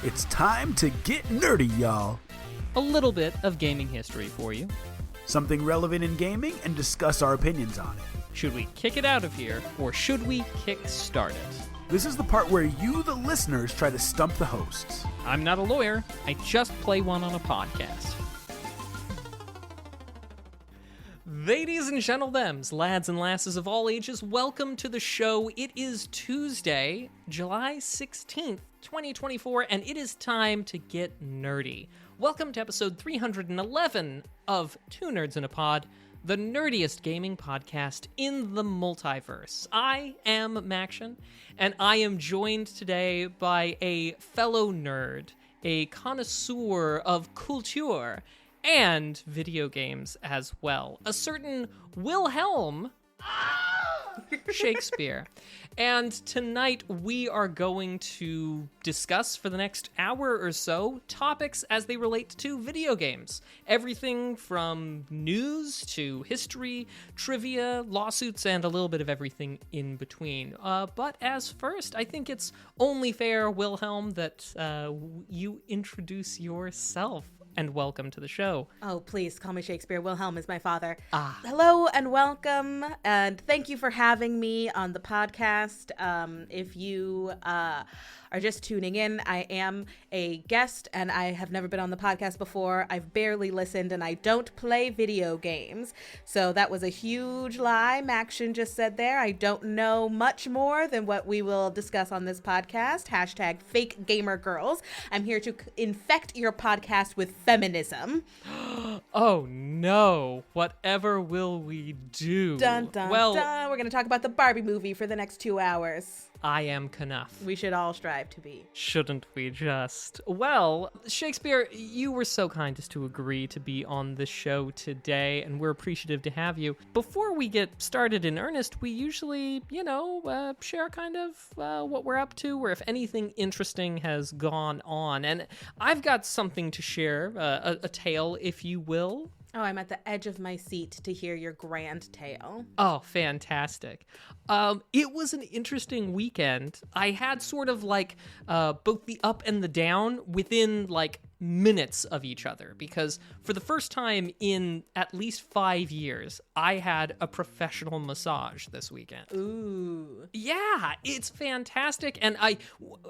It's time to get nerdy, y'all. A little bit of gaming history for you. Something relevant in gaming and discuss our opinions on it. Should we kick it out of here, or should we kick-start it? This is the part where you, the listeners, try to stump the hosts. I'm not a lawyer. I just play one on a podcast. Ladies and gentlethems, lads and lasses of all ages, welcome to the show. It is Tuesday, July 16th, 2024, and it is time to get nerdy. Welcome to episode 311 of Two Nerds in a Pod, the nerdiest gaming podcast in the multiverse. I am Mack, and I am joined today by a fellow nerd, a connoisseur of culture, and video games as well. A certain Wilhelm Shakespeare. And tonight we are going to discuss for the next hour or so topics as they relate to video games. Everything from news to history, trivia, lawsuits, and a little bit of everything in between. But as first, I think it's only fair, Wilhelm, that you introduce yourself. And welcome to the show. Oh, please call me Shakespeare. Wilhelm is my father. Hello and welcome, and thank you for having me on the podcast. If you are just tuning in, I am a guest, and I have never been on the podcast before. I've barely listened, and I don't play video games. So that was a huge lie Maction just said there. I don't know much more than what we will discuss on this podcast. Hashtag fake gamer girls. I'm here to infect your podcast with feminism. Oh no, whatever will we do? Dun, dun, dun. We're going to talk about the Barbie movie for the next 2 hours. I am Knuff. We should all strive to be. Shouldn't we just? Well, Shakespeare, you were so kind as to agree to be on the show today, and we're appreciative to have you. Before we get started in earnest, we usually, share kind of what we're up to, or if anything interesting has gone on. And I've got something to share, a tale, if you will. Oh, I'm at the edge of my seat to hear your grand tale. Oh, fantastic. It was an interesting weekend. I had sort of like both the up and the down within like minutes of each other, because for the first time in at least 5 years, I had a professional massage this weekend. Ooh. Yeah, it's fantastic. And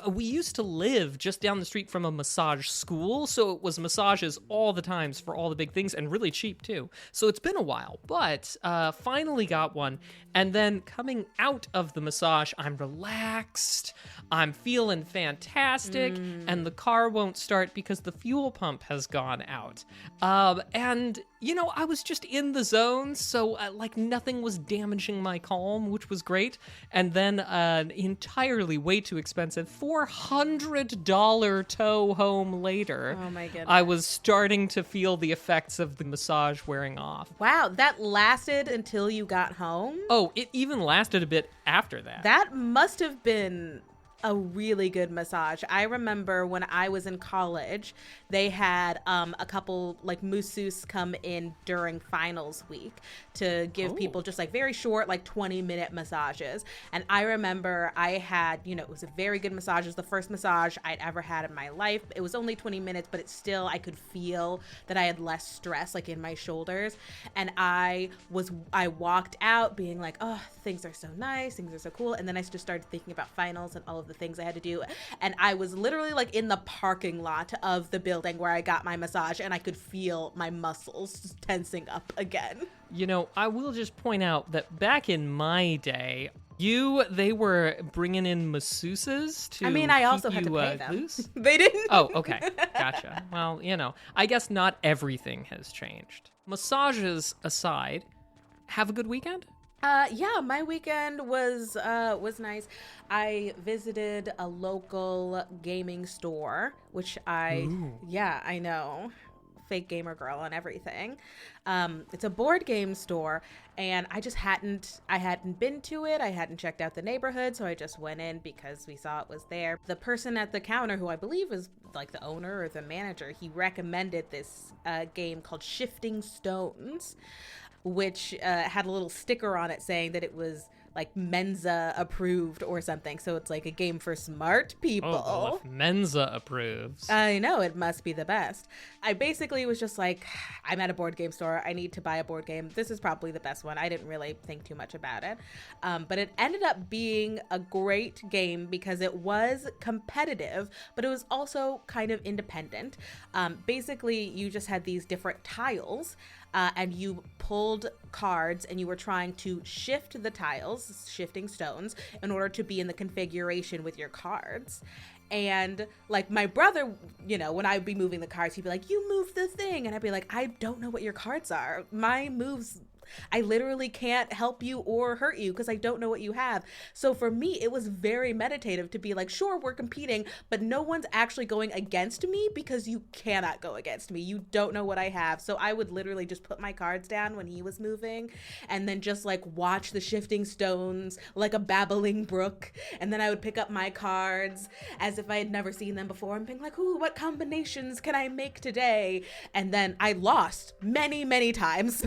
we used to live just down the street from a massage school, so it was massages all the times for all the big things, and really cheap too. So it's been a while, but finally got one. And then coming out of the massage, I'm relaxed, I'm feeling fantastic, and the car won't start because the fuel pump has gone out. And, I was just in the zone, so nothing was damaging my calm, which was great. And then an entirely way too expensive $400 tow home later, oh my goodness, I was starting to feel the effects of the massage wearing off. Wow, that lasted until you got home? Oh, it even lasted a bit after that. That must have been a really good massage. I remember when I was in college, they had a couple like masseuses come in during finals week to give people just like very short, like 20-minute massages. And I remember I had, it was a very good massage. It was the first massage I'd ever had in my life. It was only 20 minutes, but it's still, I could feel that I had less stress like in my shoulders. And I walked out being like, oh, things are so nice, things are so cool. And then I just started thinking about finals and all of the things I had to do. And I was literally like in the parking lot of the building where I got my massage, and I could feel my muscles tensing up again. I will just point out that back in my day, they were bringing in masseuses to I also had to pay them. Loose? They didn't. Oh, okay. Gotcha. Well, I guess not everything has changed. Massages aside, have a good weekend? Yeah, my weekend was nice. I visited a local gaming store, which I know. Fake gamer girl and everything. It's a board game store, and I hadn't been to it. I hadn't checked out the neighborhood, so I just went in because we saw it was there. The person at the counter, who I believe is like the owner or the manager, he recommended this game called Shifting Stones, which had a little sticker on it saying that it was like Mensa approved or something. So it's like a game for smart people. Oh, well, if Mensa approves. I know, it must be the best. I basically was just like, I'm at a board game store. I need to buy a board game. This is probably the best one. I didn't really think too much about it. But it ended up being a great game because it was competitive, but it was also kind of independent. Basically, you just had these different tiles. And you pulled cards and you were trying to shift the tiles, shifting stones, in order to be in the configuration with your cards. And like my brother, you know, when I'd be moving the cards, he'd be like, you moved the thing. And I'd be like, I don't know what your cards are. My moves, I literally can't help you or hurt you because I don't know what you have. So for me, it was very meditative to be like, sure, we're competing, but no one's actually going against me because you cannot go against me. You don't know what I have. So I would literally just put my cards down when he was moving and then just like watch the shifting stones like a babbling brook. And then I would pick up my cards as if I had never seen them before and being like, ooh, what combinations can I make today? And then I lost many, many times.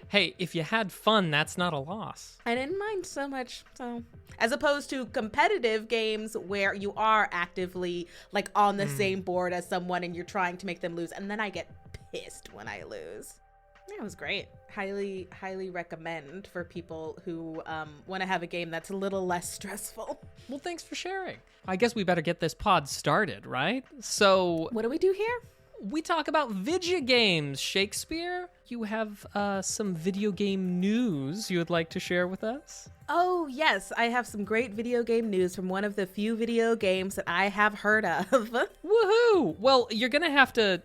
Hey, if you had fun, that's not a loss. I didn't mind so much, so as opposed to competitive games where you are actively like on the same board as someone and you're trying to make them lose, and then I get pissed when I lose. Yeah, it was great. Highly, highly recommend for people who want to have a game that's a little less stressful. Well, thanks for sharing. I guess we better get this pod started, right? So, What do we do here? we talk about video games. Shakespeare, you have some video game news you would like to share with us? Oh, yes. I have some great video game news from one of the few video games that I have heard of. Woohoo! Well, you're gonna have to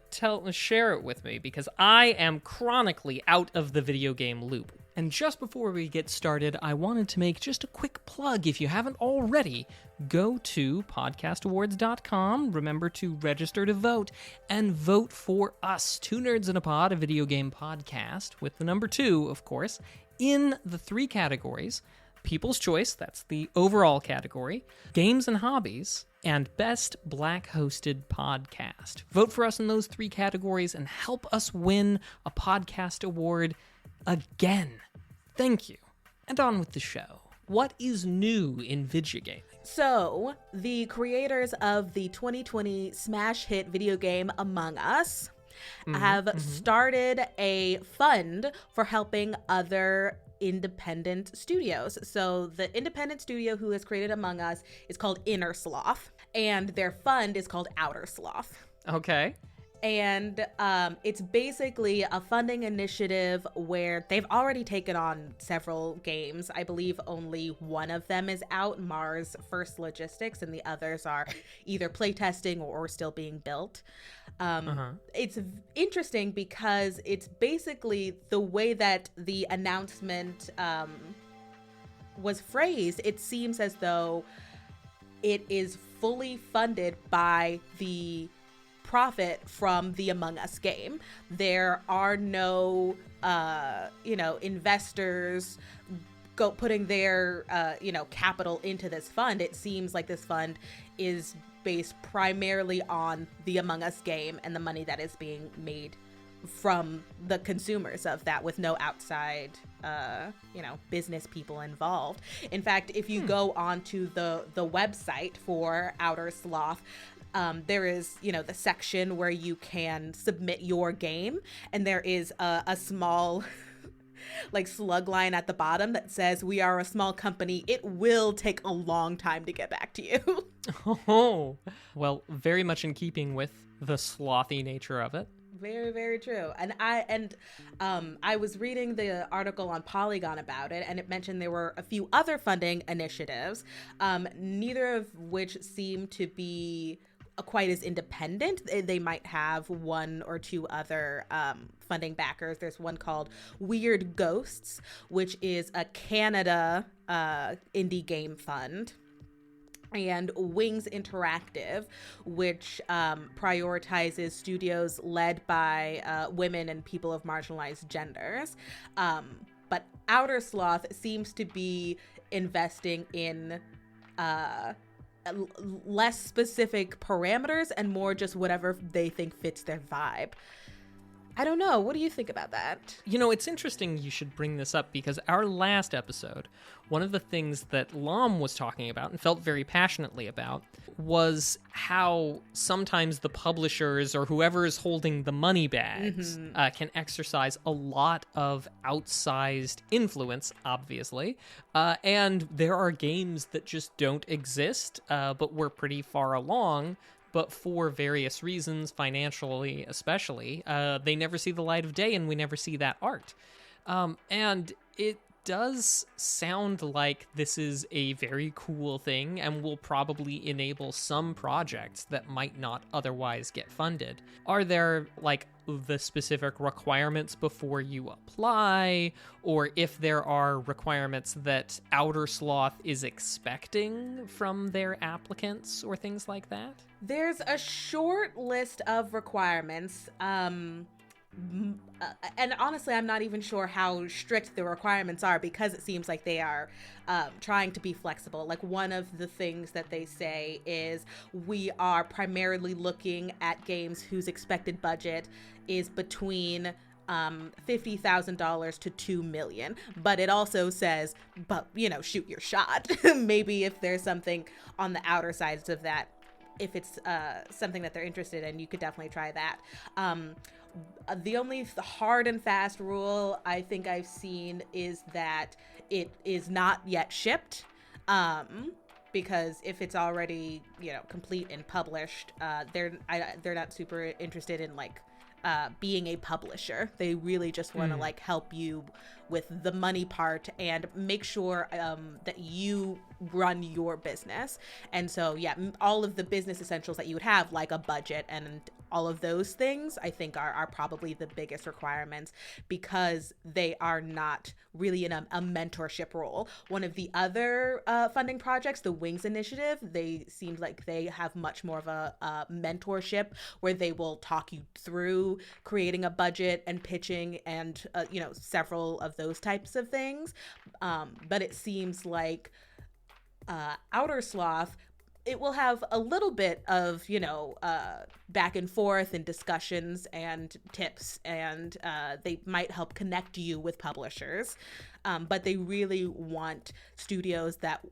share it with me because I am chronically out of the video game loop. And just before we get started, I wanted to make just a quick plug. If you haven't already, go to podcastawards.com. Remember to register to vote and vote for us, Two Nerds in a Pod, a video game podcast, with the number 2, of course, in the 3 categories: People's Choice, that's the overall category, Games and Hobbies, and Best Black Hosted Podcast. Vote for us in those 3 categories and help us win a podcast award again. Thank you. And on with the show. What is new in video gaming? So, the creators of the 2020 smash hit video game Among Us have started a fund for helping other independent studios. So the independent studio who has created Among Us is called Inner Sloth, and their fund is called Outer Sloth. Okay. And it's basically a funding initiative where they've already taken on several games. I believe only one of them is out, Mars First Logistics, and the others are either playtesting or still being built. It's interesting because it's basically the way that the announcement was phrased. It seems as though it is fully funded by the profit from the Among Us game. There are no, investors putting their, capital into this fund. It seems like this fund is based primarily on the Among Us game and the money that is being made from the consumers of that, with no outside, business people involved. In fact, if you go onto the website for Outer Sloth, there is, the section where you can submit your game, and there is a small like slug line at the bottom that says, "We are a small company. It will take a long time to get back to you." Oh, well, very much in keeping with the slothy nature of it. Very, very true. And I was reading the article on Polygon about it, and it mentioned there were a few other funding initiatives, neither of which seem to be quite as independent. They might have one or two other funding backers. There's one called Weird Ghosts, which is a Canada indie game fund, and Wings Interactive, which prioritizes studios led by women and people of marginalized genders. But Outer Sloth seems to be investing in less specific parameters and more just whatever they think fits their vibe. I don't know. What do you think about that? You know, it's interesting you should bring this up because our last episode, one of the things that Lom was talking about and felt very passionately about was how sometimes the publishers or whoever is holding the money bags can exercise a lot of outsized influence, obviously. And there are games that just don't exist, but we're pretty far along. But for various reasons, financially especially, they never see the light of day and we never see that art. And it does sound like this is a very cool thing and will probably enable some projects that might not otherwise get funded. Are there, like, the specific requirements before you apply, or if there are requirements that Outer Sloth is expecting from their applicants or things like that? There's a short list of requirements. And honestly, I'm not even sure how strict the requirements are because it seems like they are trying to be flexible. Like, one of the things that they say is we are primarily looking at games whose expected budget is between $50,000 to $2 million. But it also says, but, you know, shoot your shot. Maybe if there's something on the outer sides of that, if it's something that they're interested in, you could definitely try that. The only hard and fast rule I think I've seen is that it is not yet shipped. Because if it's already, you know, complete and published, they're not super interested in, like, being a publisher. They really just want to like help you with the money part and make sure that you run your business. And so, yeah, all of the business essentials that you would have, like a budget and all of those things, I think are probably the biggest requirements because they are not really in a mentorship role. One of the other funding projects, the Wings Initiative, they seem like they have much more of a mentorship where they will talk you through creating a budget and pitching and, you know, several of those types of things. But it seems like Outer Sloth, it will have a little bit of, you know, back and forth and discussions and tips, and they might help connect you with publishers. But they really want studios that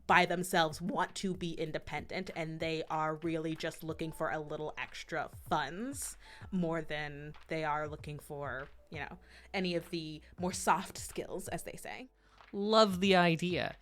by themselves want to be independent, and they are really just looking for a little extra funds more than they are looking for, you know, any of the more soft skills, as they say. Love the idea.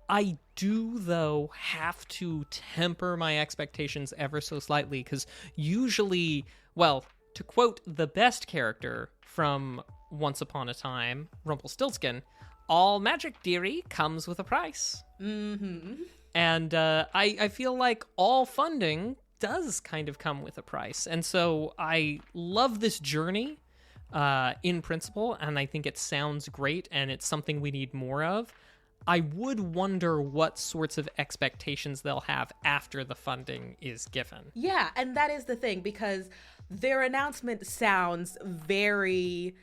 I do, though, have to temper my expectations ever so slightly, because usually, well, to quote the best character from Once Upon a Time, Rumpelstiltskin, all magic, dearie, comes with a price. Mm-hmm. And I feel like all funding does kind of come with a price. And so I love this journey in principle, and I think it sounds great, and it's something we need more of. I would wonder what sorts of expectations they'll have after the funding is given. Yeah, and that is the thing, because their announcement sounds very,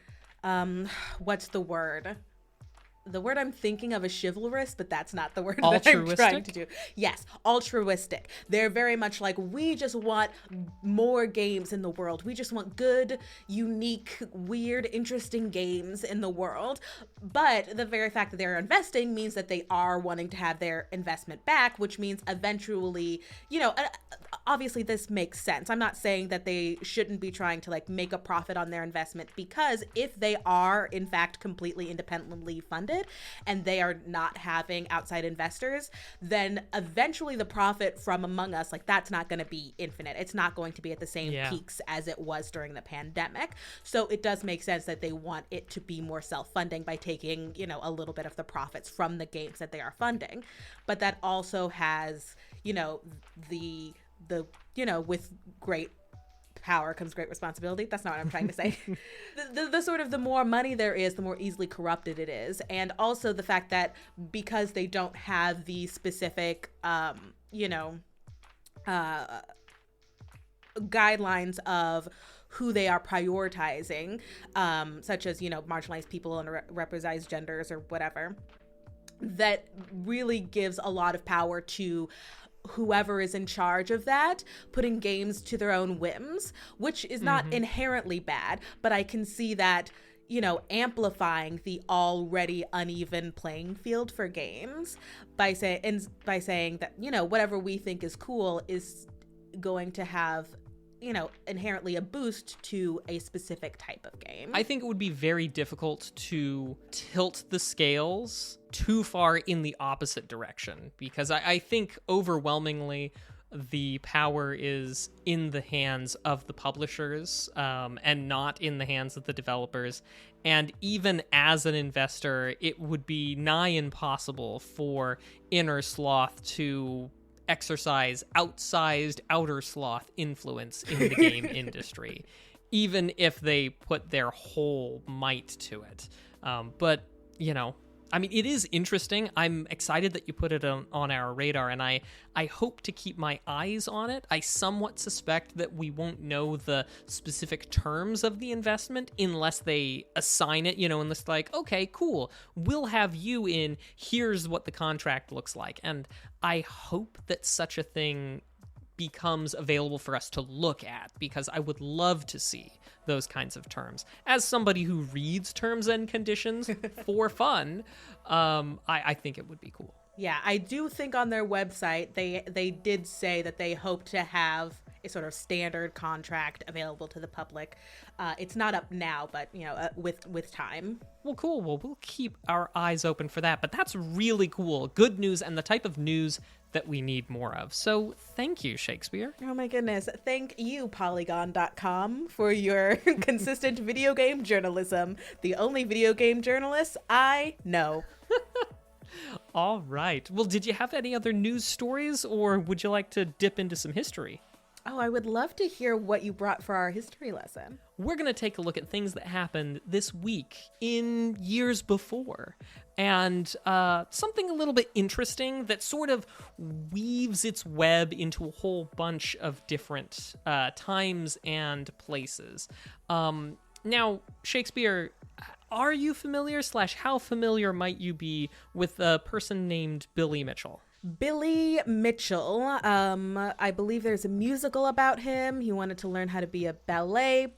what's the word? The word I'm thinking of is chivalrous, but that's not the word that I'm trying to do. Yes, altruistic. They're very much like, we just want more games in the world. We just want good, unique, weird, interesting games in the world. But the very fact that they're investing means that they are wanting to have their investment back, which means eventually, you know, obviously this makes sense. I'm not saying that they shouldn't be trying to like make a profit on their investment, because if they are in fact completely independently funded and they are not having outside investors, then eventually the profit from Among Us, like, that's not going to be infinite. It's not going to be at the same peaks as it was during the pandemic. So it does make sense that they want it to be more self-funding by taking, you know, a little bit of the profits from the games that they are funding. But that also has, you know, the you know, with great power comes great responsibility. That's not what I'm trying to say. the sort of the more money there is, the more easily corrupted it is. And also the fact that because they don't have the specific, you know, guidelines of who they are prioritizing, such as, you know, marginalized people and represented genders or whatever, that really gives a lot of power to whoever is in charge of that putting games to their own whims, which is not inherently bad, but I can see that, you know, amplifying the already uneven playing field for games by saying that, you know, whatever we think is cool is going to have, you know, inherently a boost to a specific type of game. I think it would be very difficult to tilt the scales too far in the opposite direction, because I think overwhelmingly the power is in the hands of the publishers and not in the hands of the developers. And even as an investor, it would be nigh impossible for Inner Sloth to exercise outsized outer sloth influence in the game industry, even if they put their whole might to it. But, you know, I mean, it is interesting. I'm excited that you put it on our radar, and I hope to keep my eyes on it. I somewhat suspect that we won't know the specific terms of the investment unless they assign it, you know, unless like, okay, cool, we'll have you in, here's what the contract looks like. And I hope that such a thing becomes available for us to look at, because I would love to see those kinds of terms. As somebody who reads terms and conditions for fun, I think it would be cool. Yeah, I do think on their website they did say that they hope to have a sort of standard contract available to the public. It's not up now, but, you know, with time. Well, cool. Well, we'll keep our eyes open for that. But that's really cool. Good news, and the type of news that we need more of. So thank you, Shakespeare. Oh my goodness. Thank you, Polygon.com, for your consistent video game journalism. The only video game journalist I know. All right. Well, did you have any other news stories, or would you like to dip into some history? Oh, I would love to hear what you brought for our history lesson. We're going to take a look at things that happened this week in years before. And something a little bit interesting that sort of weaves its web into a whole bunch of different times and places. Now, Shakespeare, are you familiar / how familiar might you be with a person named Billy Mitchell? Billy Mitchell, I believe there's a musical about him. He wanted to learn how to be a ballet.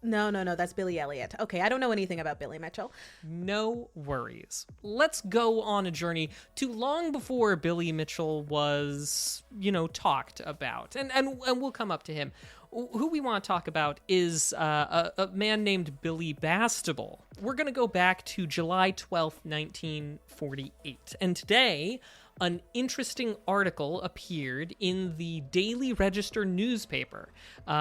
No, that's Billy Elliot. Okay, I don't know anything about Billy Mitchell. No worries. Let's go on a journey to long before Billy Mitchell was, you know, talked about. And we'll come up to him. Who we want to talk about is a man named Billy Bastable. We're going to go back to July 12th, 1948. And today, an interesting article appeared in the Daily Register newspaper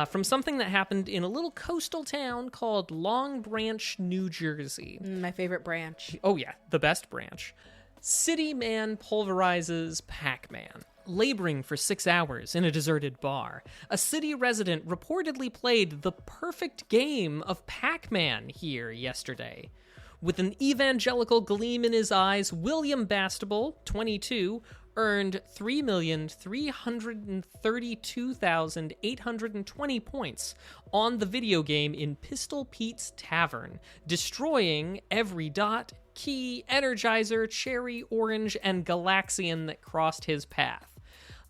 from something that happened in a little coastal town called Long Branch, New Jersey. My favorite branch. Oh yeah, the best branch. City man pulverizes Pac-Man. Laboring for 6 hours in a deserted bar, a city resident reportedly played the perfect game of Pac-Man here yesterday. With an evangelical gleam in his eyes, William Bastable, 22, earned 3,332,820 points on the video game in Pistol Pete's Tavern, destroying every dot, key, energizer, cherry, orange, and galaxian that crossed his path.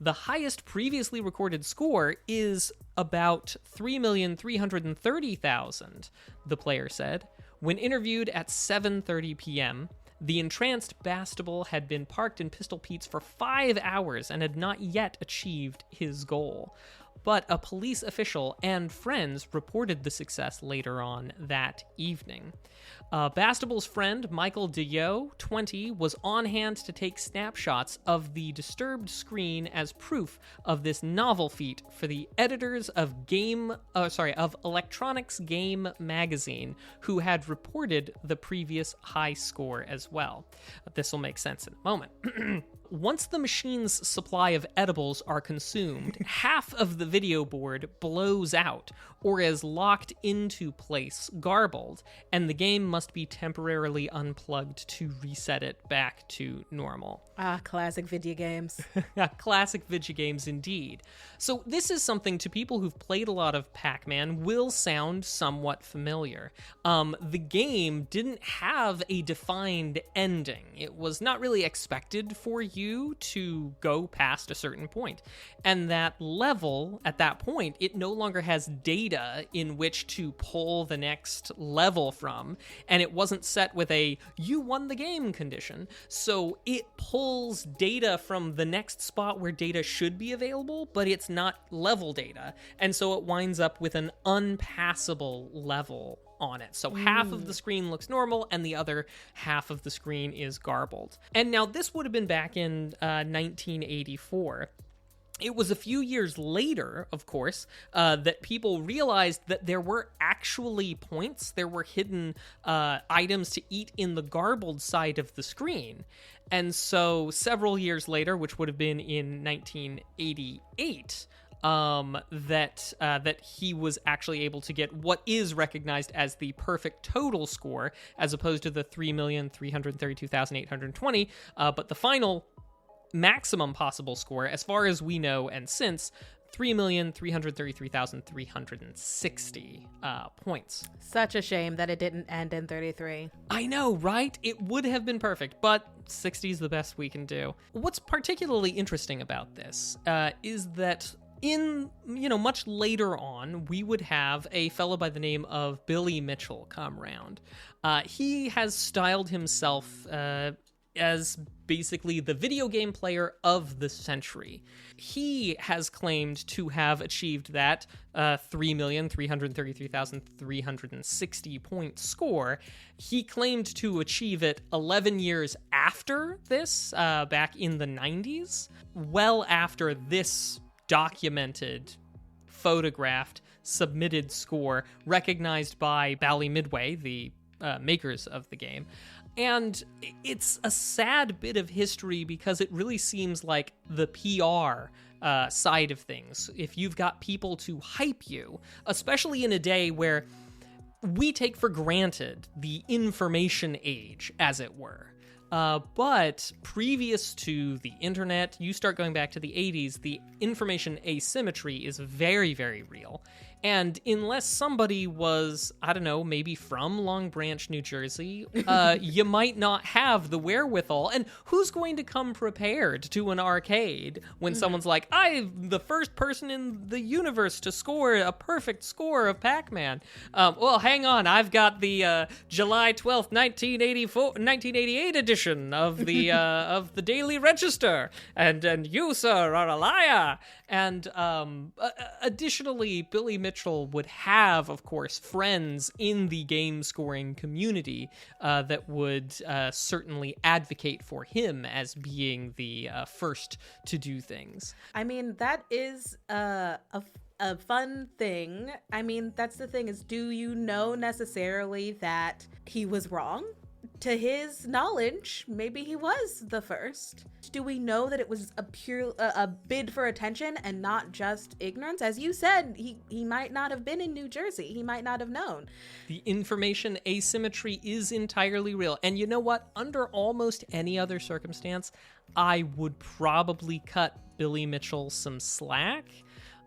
The highest previously recorded score is about 3,330,000, the player said. When interviewed at 7:30 p.m., the entranced Bastable had been parked in Pistol Pete's for 5 hours and had not yet achieved his goal. But a police official and friends reported the success later on that evening. Bastable's friend, Michael DeYo, 20, was on hand to take snapshots of the disturbed screen as proof of this novel feat for the editors of Electronics Game Magazine, who had reported the previous high score as well. This will make sense in a moment. Once the machine's supply of edibles are consumed, half of the video board blows out or is locked into place, garbled, and the game must be temporarily unplugged to reset it back to normal. Ah, classic video games. Classic video games indeed. So this is something to people who've played a lot of Pac-Man will sound somewhat familiar. The game didn't have a defined ending. It was not really expected for you you to go past a certain point. And that level, at that point, it no longer has data in which to pull the next level from, and it wasn't set with a "you won the game" condition. So it pulls data from the next spot where data should be available, but it's not level data. And so it winds up with an unpassable level on it. So half of the screen looks normal and the other half of the screen is garbled. And now this would have been back in 1984. It was a few years later, of course, that people realized that there were actually points, there were hidden items to eat in the garbled side of the screen. And so several years later, which would have been in 1988, that he was actually able to get what is recognized as the perfect total score, as opposed to the 3,332,820, but the final maximum possible score, as far as we know and since, 3,333,360 points. Such a shame that it didn't end in 33. I know, right? It would have been perfect, but 60 is the best we can do. What's particularly interesting about this is that in, much later on, we would have a fellow by the name of Billy Mitchell come round. He has styled himself as basically the video game player of the century. He has claimed to have achieved that 3,333,360 point score. He claimed to achieve it 11 years after this, back in the 90s, well after this documented, photographed, submitted score recognized by Bally Midway, the makers of the game. And it's a sad bit of history because it really seems like the PR side of things. If you've got people to hype you, especially in a day where we take for granted the information age, as it were. But previous to the internet, you start going back to the 80s, the information asymmetry is very, very real. And unless somebody was, I don't know, maybe from Long Branch, New Jersey, you might not have the wherewithal. And who's going to come prepared to an arcade when someone's like, I'm the first person in the universe to score a perfect score of Pac-Man? Well, hang on, I've got the July 12th, 1988 edition of the Daily Register, and you, sir, are a liar. And additionally, Billy Mitchell would have, of course, friends in the game scoring community that would certainly advocate for him as being the first to do things. I mean, that is a fun thing. I mean, that's the thing, is, do you know necessarily that he was wrong? To his knowledge, maybe he was the first. Do we know that it was a bid for attention and not just ignorance? As you said, he might not have been in New Jersey. He might not have known. The information asymmetry is entirely real. And you know what? Under almost any other circumstance, I would probably cut Billy Mitchell some slack.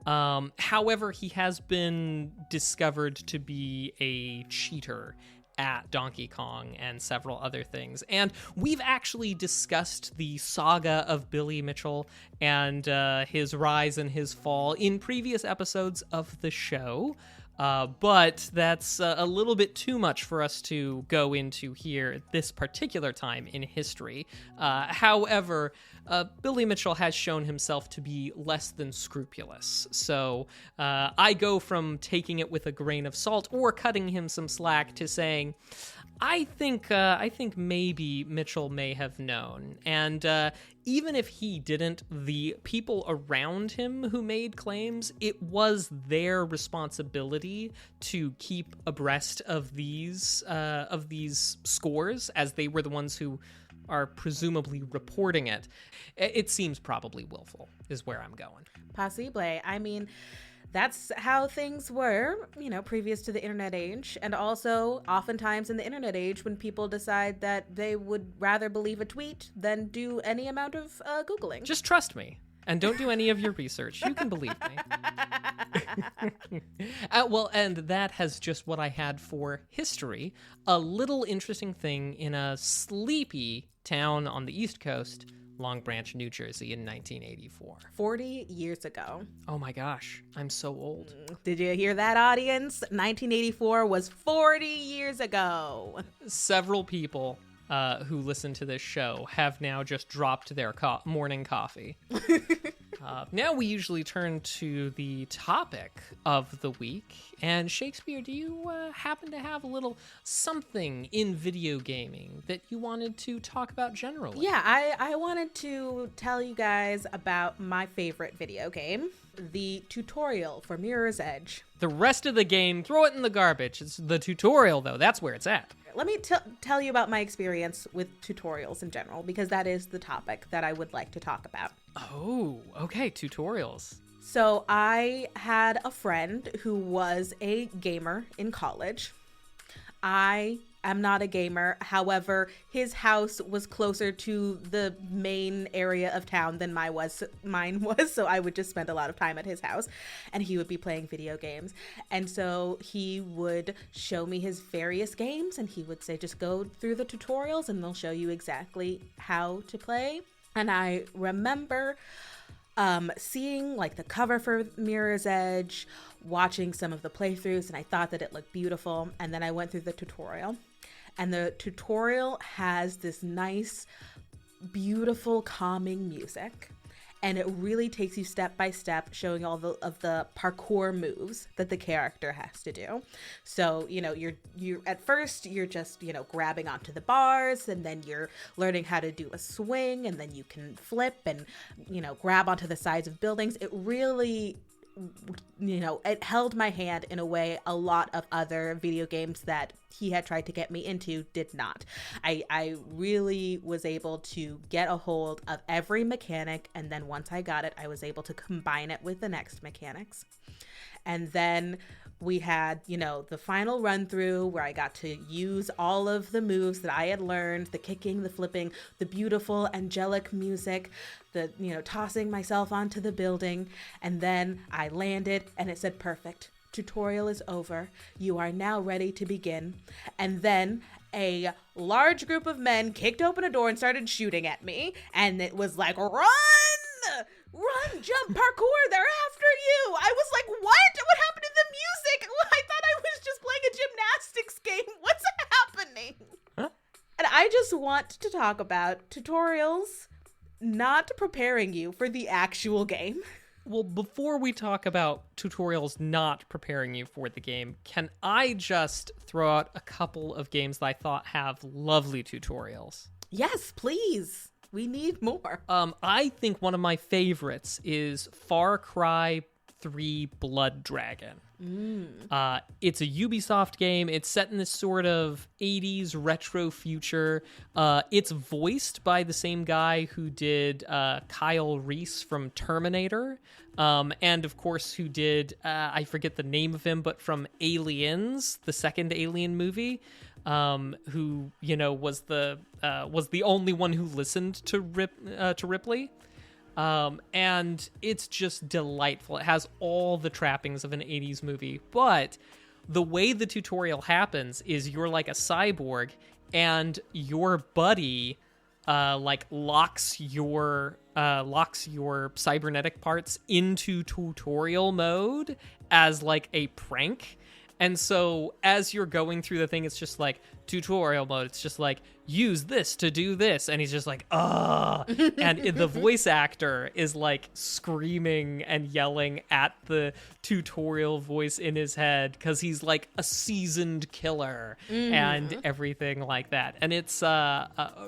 However, he has been discovered to be a cheater at Donkey Kong and several other things. And we've actually discussed the saga of Billy Mitchell and his rise and his fall in previous episodes of the show. But that's a little bit too much for us to go into here at this particular time in history. However, Billy Mitchell has shown himself to be less than scrupulous. So I go from taking it with a grain of salt or cutting him some slack to saying, I think maybe Mitchell may have known. And even if he didn't, the people around him who made claims, it was their responsibility to keep abreast of these scores, as they were the ones who are presumably reporting it. It seems probably willful, is where I'm going. Possible. I mean, that's how things were, previous to the internet age. And also, oftentimes in the internet age, when people decide that they would rather believe a tweet than do any amount of Googling. Just trust me. And don't do any of your research. You can believe me. Well, and that has just what I had for history. A little interesting thing in a sleepy town on the East Coast, Long Branch, New Jersey in 1984. 40 years ago. Oh my gosh, I'm so old. Did you hear that, audience? 1984 was 40 years ago. Several people who listen to this show have now just dropped their morning coffee. Now we usually turn to the topic of the week. And Shakespeare, do you happen to have a little something in video gaming that you wanted to talk about generally? Yeah, I wanted to tell you guys about my favorite video game, the tutorial for Mirror's Edge. The rest of the game, throw it in the garbage. It's the tutorial, though. That's where it's at. Let me tell you about my experience with tutorials in general, because that is the topic that I would like to talk about. Oh, okay, tutorials. So I had a friend who was a gamer in college. I am not a gamer. However, his house was closer to the main area of town than mine was. So I would just spend a lot of time at his house and he would be playing video games. And so he would show me his various games and he would say, just go through the tutorials and they'll show you exactly how to play. And I remember seeing like the cover for Mirror's Edge, watching some of the playthroughs, and I thought that it looked beautiful. And then I went through the tutorial, and the tutorial has this nice, beautiful, calming music. And it really takes you step by step, showing all of the parkour moves that the character has to do. So, you're at first you're just, grabbing onto the bars, and then you're learning how to do a swing, and then you can flip and, grab onto the sides of buildings. It really, it held my hand in a way a lot of other video games that he had tried to get me into did not. I really was able to get a hold of every mechanic, and then once I got it, I was able to combine it with the next mechanics. And then we had, the final run through where I got to use all of the moves that I had learned, the kicking, the flipping, the beautiful angelic music, the, tossing myself onto the building. And then I landed and it said, perfect. Tutorial is over. You are now ready to begin. And then a large group of men kicked open a door and started shooting at me. And it was like, run, jump, parkour, they're after you. I was like, what? What happened to the music? I thought I was just playing a gymnastics game. What's happening? Huh? And I just want to talk about tutorials not preparing you for the actual game. Well, before we talk about tutorials not preparing you for the game, can I just throw out a couple of games that I thought have lovely tutorials? Yes, please. We need more. I think one of my favorites is Far Cry 3 Blood Dragon. It's a Ubisoft game. It's set in this sort of 80s retro future. It's voiced by the same guy who did Kyle Reese from Terminator, and of course who did, I forget the name of him, but from Aliens, the second Alien movie, who, was the only one who listened to Ripley. And it's just delightful. It has all the trappings of an 80s movie, but the way the tutorial happens is you're like a cyborg and your buddy locks your cybernetic parts into tutorial mode as like a prank. And so as you're going through the thing, it's just like tutorial mode. It's just like, use this to do this. And he's just like, and the voice actor is like screaming and yelling at the tutorial voice in his head because he's like a seasoned killer and everything like that. And it's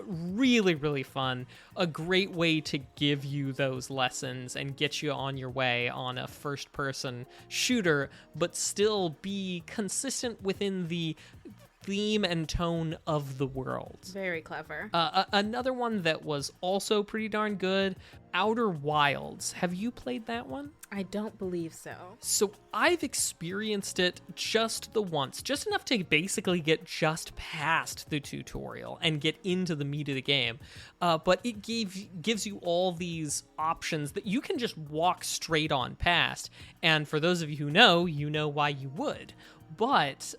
really, really fun. A great way to give you those lessons and get you on your way on a first-person shooter, but still be consistent within the theme and tone of the world. Very clever. Another one that was also pretty darn good, Outer Wilds. Have you played that one? I don't believe so. So I've experienced it just the once, just enough to basically get just past the tutorial and get into the meat of the game. But it gives you all these options that you can just walk straight on past. And for those of you who know, you know why you would. But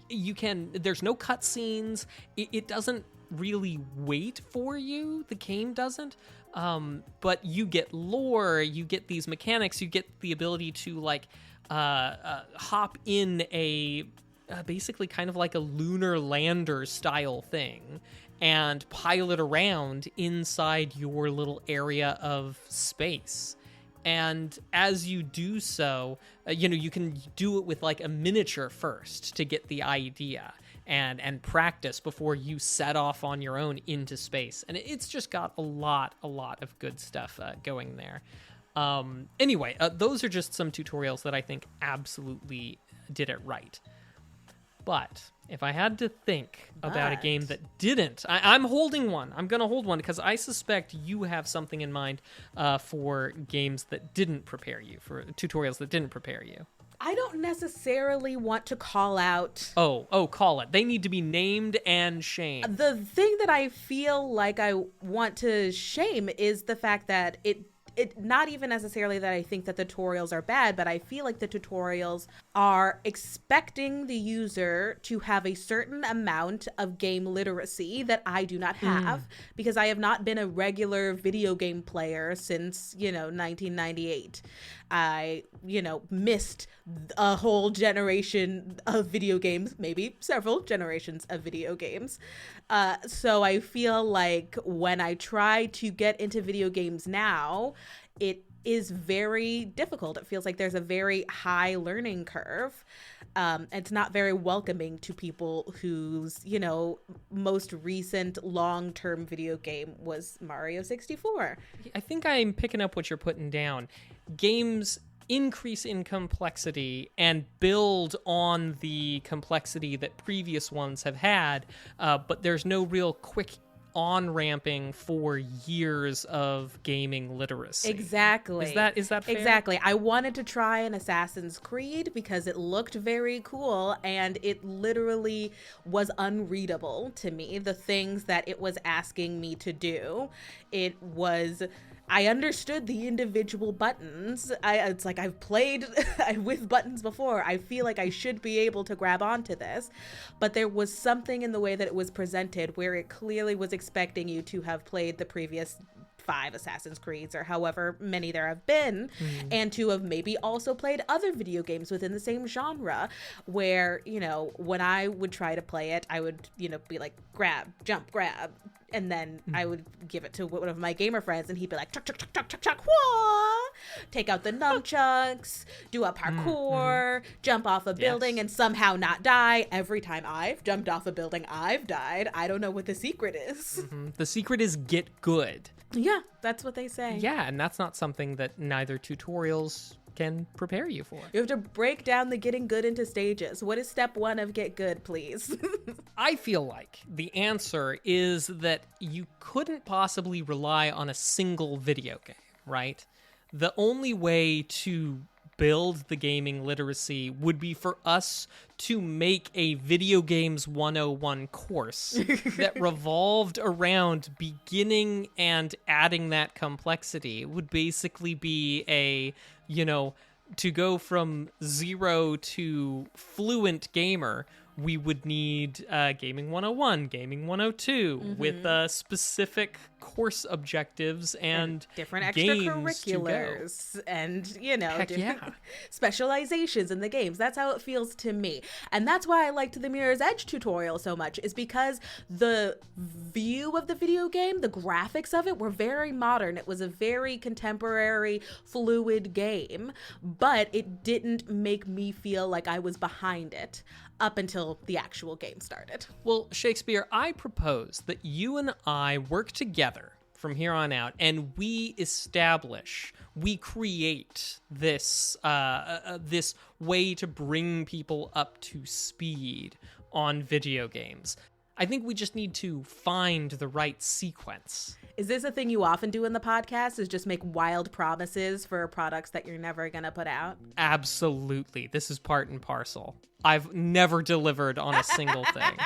you can. There's no cutscenes. It doesn't really wait for you. The game doesn't. But you get lore, you get these mechanics, you get the ability to like hop in a basically kind of like a lunar lander style thing and pilot around inside your little area of space. And as you do so, you can do it with like a miniature first to get the idea and practice before you set off on your own into space. And it's just got a lot of good stuff going there. Anyway, those are just some tutorials that I think absolutely did it right. But if I had to think about a game that didn't, I'm holding one. I'm going to hold one because I suspect you have something in mind for games that didn't prepare you, for tutorials that didn't prepare you. I don't necessarily want to call out... Oh, call it. They need to be named and shamed. The thing that I feel like I want to shame is the fact that it not even necessarily that I think that the tutorials are bad, but I feel like the tutorials are expecting the user to have a certain amount of game literacy that I do not have because I have not been a regular video game player since, 1998. I, missed a whole generation of video games, maybe several generations of video games. So I feel like when I try to get into video games now, it is very difficult. It feels like there's a very high learning curve. It's not very welcoming to people whose, most recent long-term video game was Mario 64. I think I'm picking up what you're putting down. Games increase in complexity and build on the complexity that previous ones have had, but there's no real quick on-ramping for years of gaming literacy. Exactly. Is that fair? Exactly. I wanted to try an Assassin's Creed because it looked very cool and it literally was unreadable to me. The things that it was asking me to do, I understood the individual buttons. It's like I've played with buttons before. I feel like I should be able to grab onto this. But there was something in the way that it was presented where it clearly was expecting you to have played the previous 5 Assassin's Creeds or however many there have been, and to have maybe also played other video games within the same genre where, when I would try to play it, I would, be like, grab, jump, grab. And then I would give it to one of my gamer friends, and he'd be like, chuck, chuck, chuck, chuck, chuck, chuck, whoa! Take out the nunchucks, do a parkour, jump off a building, and somehow not die. Every time I've jumped off a building, I've died. I don't know what the secret is. The secret is get good. Yeah, that's what they say. Yeah, and that's not something that neither tutorials can prepare you for. You have to break down the getting good into stages. What is step 1 of get good, please? I feel like the answer is that you couldn't possibly rely on a single video game, right? The only way to build the gaming literacy would be for us to make a video games 101 course that revolved around beginning and adding that complexity. It would basically be a, to go from 0 to fluent gamer, we would need Gaming 101, Gaming 102, with specific course objectives and different games extracurriculars and, Heck different yeah. specializations in the games. That's how it feels to me. And that's why I liked the Mirror's Edge tutorial so much, is because the view of the video game, the graphics of it were very modern. It was a very contemporary, fluid game, but it didn't make me feel like I was behind it up until the actual game started. Well, Shakespeare, I propose that you and I work together from here on out, and we create this this way to bring people up to speed on video games. I think we just need to find the right sequence. Is this a thing you often do in the podcast, is just make wild promises for products that you're never going to put out? Absolutely. This is part and parcel. I've never delivered on a single thing.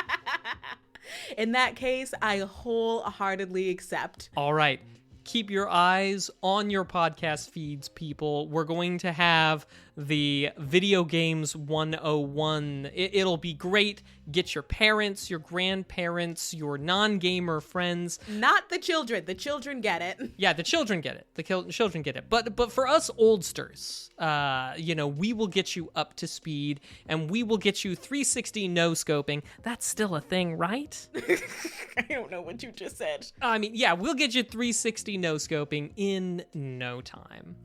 In that case, I wholeheartedly accept. All right. Keep your eyes on your podcast feeds, people. We're going to have the video games 101. It'll be great. Get your parents, your grandparents, your non-gamer friends. Not the children. The children get it. Yeah, the children get it. The children get it. But for us oldsters, we will get you up to speed, and we will get you 360 no-scoping. That's still a thing, right? I don't know what you just said. I mean, yeah, we'll get you 360 no-scoping in no time.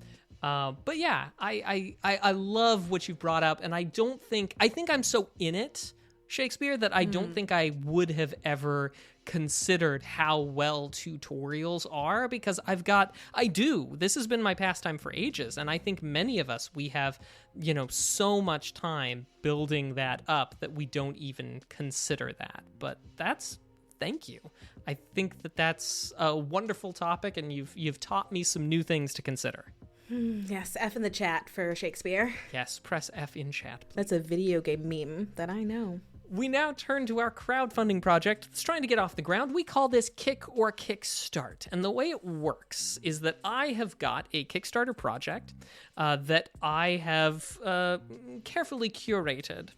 But yeah, I love what you've brought up, and I think I'm so in it, Shakespeare, that I don't think I would have ever considered how well tutorials are, because this has been my pastime for ages, and I think many of us, we have, so much time building that up that we don't even consider that. But thank you. I think that's a wonderful topic, and you've taught me some new things to consider. Yes, F in the chat for Shakespeare. Yes, press F in chat, please. That's a video game meme that I know. We now turn to our crowdfunding project that's trying to get off the ground. We call this Kick or Kickstart. And the way it works is that I have got a Kickstarter project that I have carefully curated.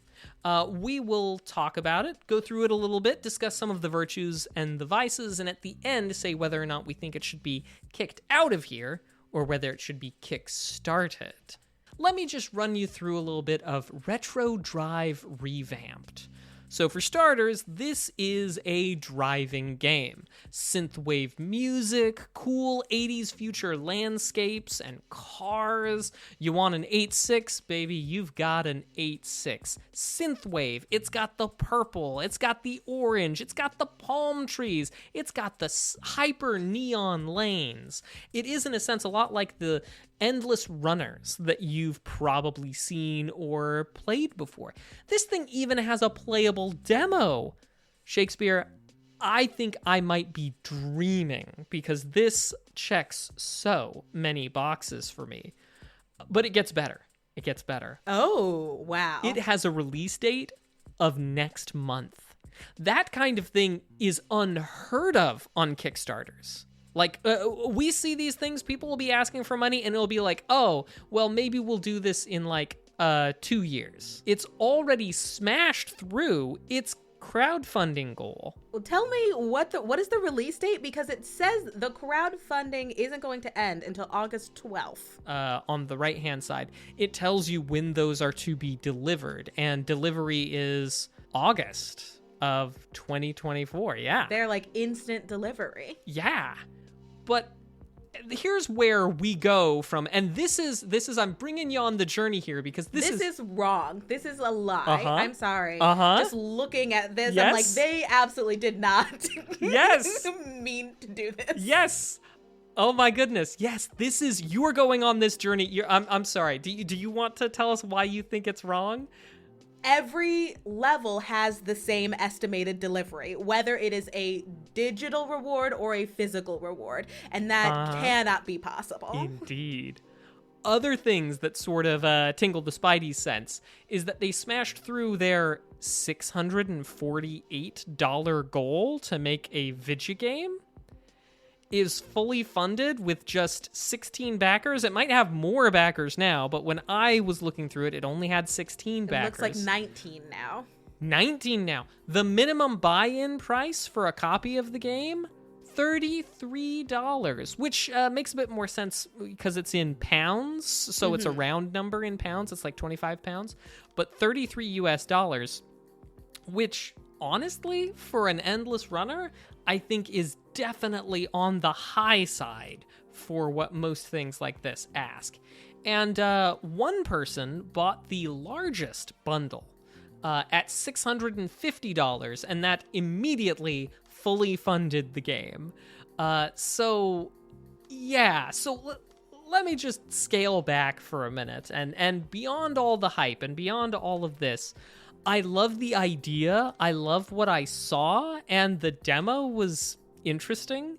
We will talk about it, go through it a little bit, discuss some of the virtues and the vices, and at the end say whether or not we think it should be kicked out of here or whether it should be kick-started. Let me just run you through a little bit of Retro Drive Revamped. So for starters, this is a driving game. Synthwave music, cool 80s future landscapes and cars. You want an 8.6, baby? You've got an 8.6. Synthwave, it's got the purple, it's got the orange, it's got the palm trees, it's got the hyper neon lanes. It is, in a sense, a lot like the endless runners that you've probably seen or played before. This thing even has a playable demo. Shakespeare, I think I might be dreaming, because this checks so many boxes for me. But it gets better. It gets better. Oh, wow. It has a release date of next month. That kind of thing is unheard of on Kickstarters. Like, we see these things, people will be asking for money, and it'll be like, oh, well, maybe we'll do this in, 2 years. It's already smashed through its crowdfunding goal. Well, tell me what is the release date? Because it says the crowdfunding isn't going to end until August 12th. On the right-hand side, it tells you when those are to be delivered, and delivery is August of 2024, yeah. They're like instant delivery. Yeah. But here's where we go from, and this is I'm bringing you on the journey here, because this is wrong. This is a lie. I'm sorry. Just looking at this, yes. I'm like, they absolutely did not yes mean to do this. Yes. Oh my goodness. Yes, you are going on this journey. I'm sorry. Do you want to tell us why you think it's wrong? Every level has the same estimated delivery, whether it is a digital reward or a physical reward, and that cannot be possible. Indeed. Other things that sort of tingle the Spidey sense is that they smashed through their $648 goal to make a video game. Is fully funded with just 16 backers. It might have more backers now, but when I was looking through it, it only had 16 backers. It looks like 19 now. 19 now. The minimum buy-in price for a copy of the game, $33, which makes a bit more sense because it's in pounds, so it's a round number in pounds. It's like 25 pounds, but $33, which honestly, for an endless runner, I think is definitely on the high side for what most things like this ask. And one person bought the largest bundle at $650, and that immediately fully funded the game. So let me just scale back for a minute, and beyond all the hype and beyond all of this, I love the idea. I love what I saw, and the demo was interesting.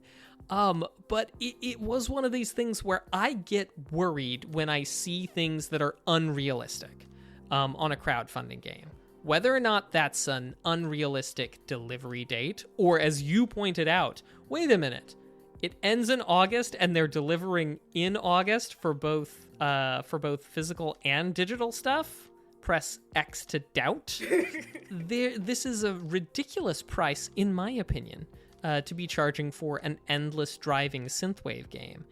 But it was one of these things where I get worried when I see things that are unrealistic on a crowdfunding game. Whether or not that's an unrealistic delivery date, or as you pointed out, wait a minute, It ends in August, and they're delivering in August for both physical and digital stuff. Press X to doubt. This is a ridiculous price, in my opinion, to be charging for an endless driving synthwave game.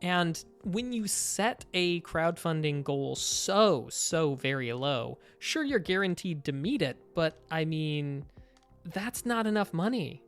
And when you set a crowdfunding goal so very low, sure, you're guaranteed to meet it, but I mean, that's not enough money.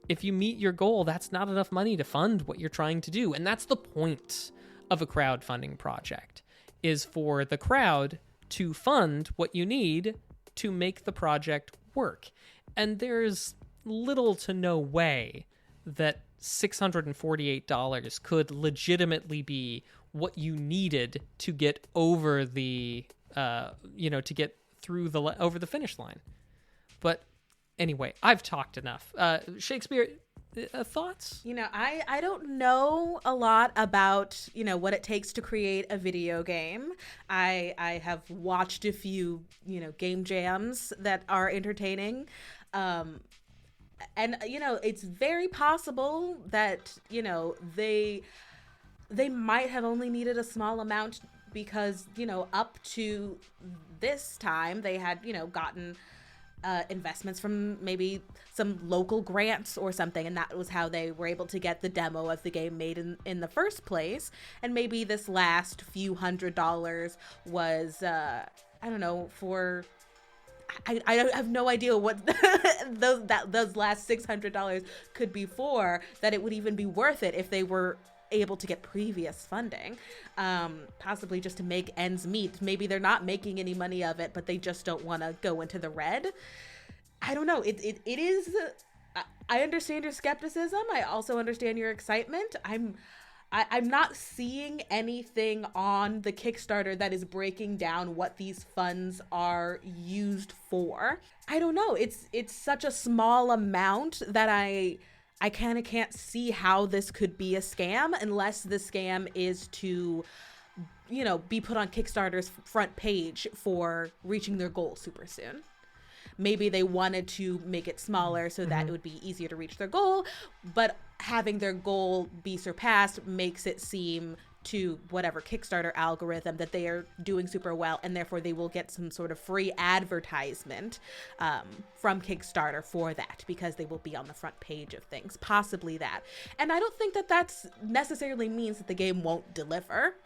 If you meet your goal, that's not enough money to fund what you're trying to do. And that's the point of a crowdfunding project, is for the crowd to fund what you need to make the project work. And there's little to no way that $648 could legitimately be what you needed to get over the, to get through over the finish line. But anyway, I've talked enough. Shakespeare, thoughts? I don't know a lot about, what it takes to create a video game. I have watched a few, game jams that are entertaining. And, it's very possible that, they might have only needed a small amount because, up to this time they had, gotten investments from maybe some local grants or something, and that was how they were able to get the demo of the game made in the first place. And maybe this last few $100 was I don't know, for I have no idea what those last $600 could be for, that it would even be worth it if they were able to get previous funding, possibly just to make ends meet. Maybe they're not making any money of it, but they just don't want to go into the red. I don't know. It is. I understand your skepticism. I also understand your excitement. I'm not seeing anything on the Kickstarter that is breaking down what these funds are used for. I don't know. It's such a small amount that I kind of can't see how this could be a scam, unless the scam is to, be put on Kickstarter's front page for reaching their goal super soon. Maybe they wanted to make it smaller so that it would be easier to reach their goal, but having their goal be surpassed makes it seem to whatever Kickstarter algorithm that they are doing super well, and therefore they will get some sort of free advertisement from Kickstarter for that, because they will be on the front page of things, possibly that. And I don't think that that's necessarily means that the game won't deliver.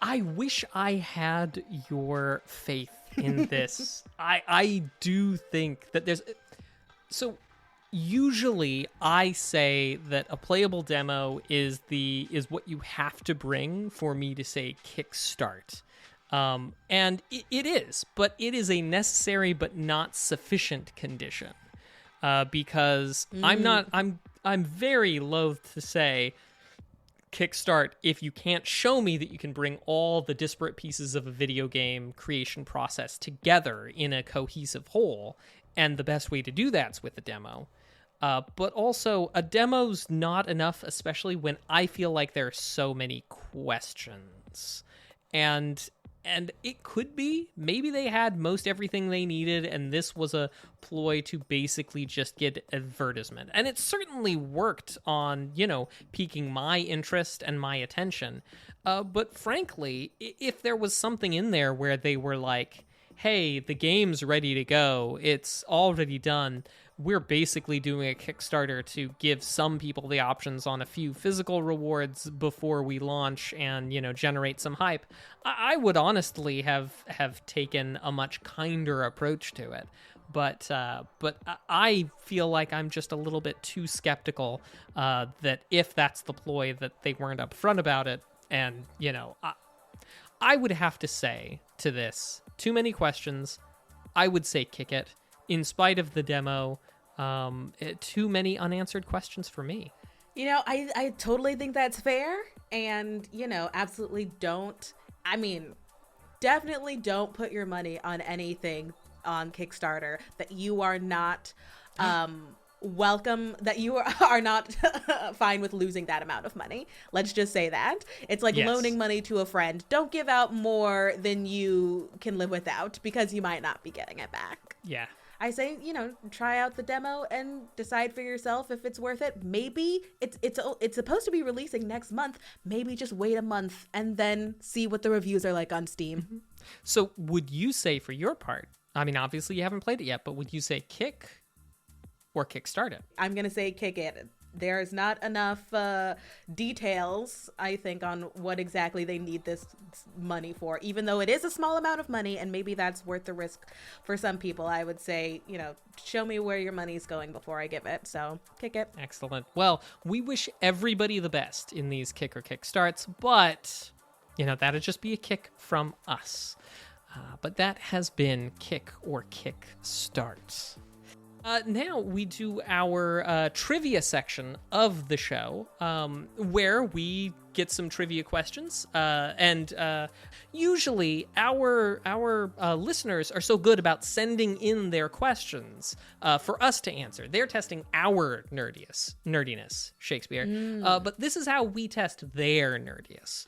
I wish I had your faith in this. I do think that there's... So usually I say that a playable demo is what you have to bring for me to say kickstart. And it is, but it is a necessary but not sufficient condition. Because I'm very loath to say kickstart if you can't show me that you can bring all the disparate pieces of a video game creation process together in a cohesive whole, and the best way to do that's with a demo. But also, a demo's not enough, especially when I feel like there are so many questions. And it could be, maybe they had most everything they needed, and this was a ploy to basically just get advertisement. And it certainly worked on, piquing my interest and my attention. But frankly, if there was something in there where they were like, hey, the game's ready to go, it's already done, we're basically doing a Kickstarter to give some people the options on a few physical rewards before we launch and, generate some hype, I would honestly have taken a much kinder approach to it. But I feel like I'm just a little bit too skeptical that if that's the ploy, that they weren't upfront about it. And, I would have to say to this, too many questions. I would say kick it. In spite of the demo, too many unanswered questions for me. I totally think that's fair. And, absolutely definitely don't put your money on anything on Kickstarter that you are not welcome, that you are not fine with losing that amount of money. Let's just say that. It's like loaning money to a friend. Don't give out more than you can live without, because you might not be getting it back. Yeah. I say, try out the demo and decide for yourself if it's worth it. Maybe it's supposed to be releasing next month. Maybe just wait a month and then see what the reviews are like on Steam. So would you say, for your part, I mean, obviously you haven't played it yet, but would you say kick or kickstart it? I'm going to say kick it. There's not enough details, I think, on what exactly they need this money for. Even though it is a small amount of money, and maybe that's worth the risk for some people, I would say, show me where your money's going before I give it. So, kick it. Excellent. Well, we wish everybody the best in these kick or kickstarts, but, that'd just be a kick from us. But that has been Kick or Kickstart. Now we do our trivia section of the show, where we get some trivia questions. And usually our listeners are so good about sending in their questions for us to answer. They're testing our nerdiness, Shakespeare. But this is how we test their nerdiness.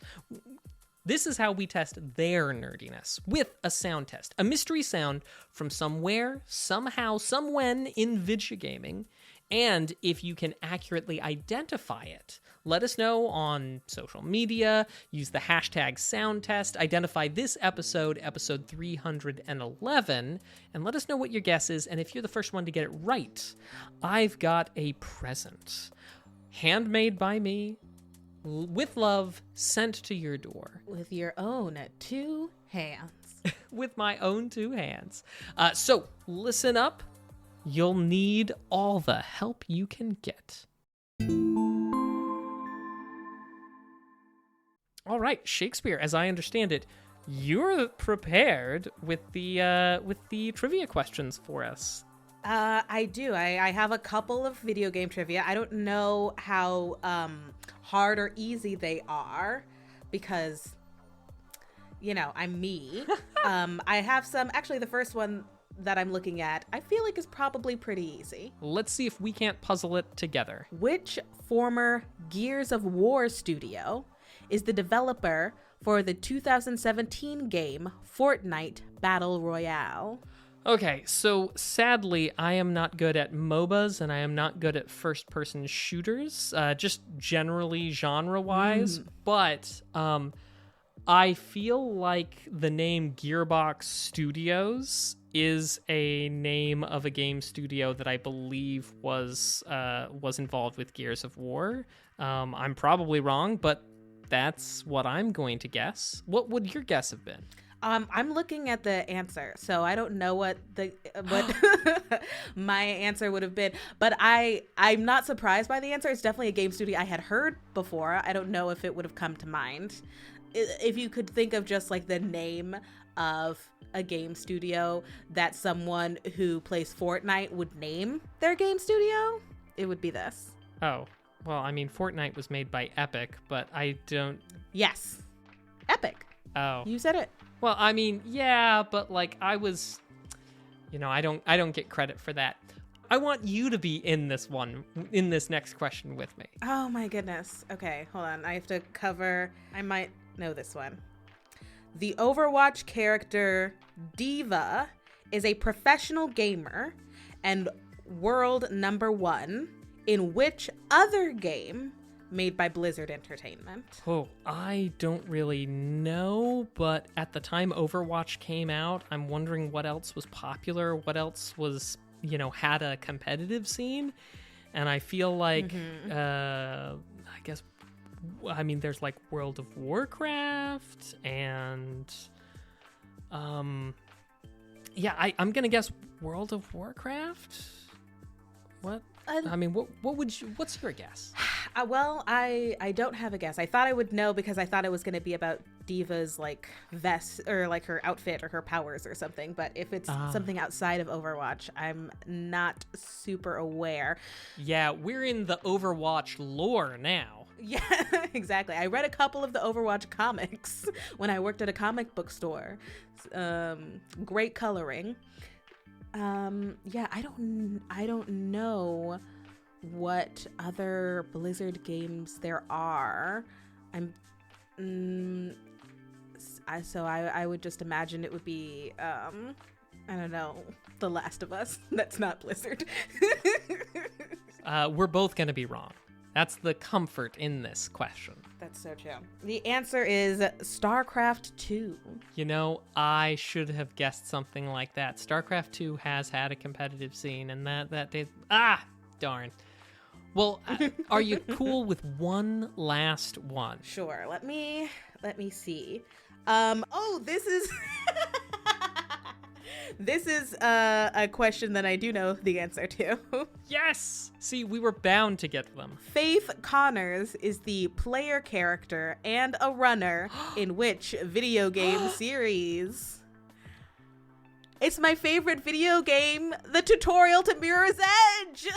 This is how we test their nerdiness, with a sound test. A mystery sound from somewhere, somehow, somewhen in video gaming. And if you can accurately identify it, let us know on social media, use the hashtag soundtest, identify this episode 311, and let us know what your guess is. And if you're the first one to get it right, I've got a present. Handmade by me, with love, sent to your door. With your own 2 hands. With my own 2 hands. So, listen up. You'll need all the help you can get. All right, Shakespeare, as I understand it, you're prepared with the trivia questions for us. I do. I have a couple of video game trivia. I don't know how hard or easy they are because, I'm me. I have some. Actually, the first one that I'm looking at, I feel like is probably pretty easy. Let's see if we can't puzzle it together. Which former Gears of War studio is the developer for the 2017 game Fortnite Battle Royale? Okay, so sadly, I am not good at MOBAs and I am not good at first-person shooters, just generally genre-wise, but I feel like the name Gearbox Studios is a name of a game studio that I believe was involved with Gears of War. I'm probably wrong, but that's what I'm going to guess. What would your guess have been? I'm looking at the answer, so I don't know what my answer would have been, but I'm not surprised by the answer. It's definitely a game studio I had heard before. I don't know if it would have come to mind. If you could think of just like the name of a game studio that someone who plays Fortnite would name their game studio, it would be this. Oh, well, I mean, Fortnite was made by Epic, but I don't... Yes. Epic. Oh. You said it. Well, I mean, yeah, but like I was, I don't get credit for that. I want you to be in this next question with me. Oh my goodness. Okay, hold on. I have to cover. I might know this one. The Overwatch character Diva is a professional gamer and world #1 in which other game made by Blizzard Entertainment? Oh, I don't really know, but at the time Overwatch came out, I'm wondering what else was popular, what else was, had a competitive scene. And I feel like, I guess, there's like World of Warcraft and, I'm going to guess World of Warcraft. What? What's your guess? Well, I don't have a guess. I thought I would know because I thought it was going to be about Diva's like vest or like her outfit or her powers or something. But if it's something outside of Overwatch, I'm not super aware. Yeah, we're in the Overwatch lore now. Yeah, exactly. I read a couple of the Overwatch comics when I worked at a comic book store. Great coloring. I don't know what other Blizzard games there are. I would just imagine it would be I don't know. The Last of Us. That's not Blizzard. We're both going to be wrong. That's the comfort in this question. That's so true. The answer is StarCraft 2. You know, I should have guessed something like that. StarCraft 2 has had a competitive scene, and that did... darn. Well, are you cool with one last one? Sure. Let me see. This is... This is a question that I do know the answer to. Yes! See, we were bound to get them. Faith Connors is the player character and a runner in which video game series? It's my favorite video game, the tutorial to Mirror's Edge!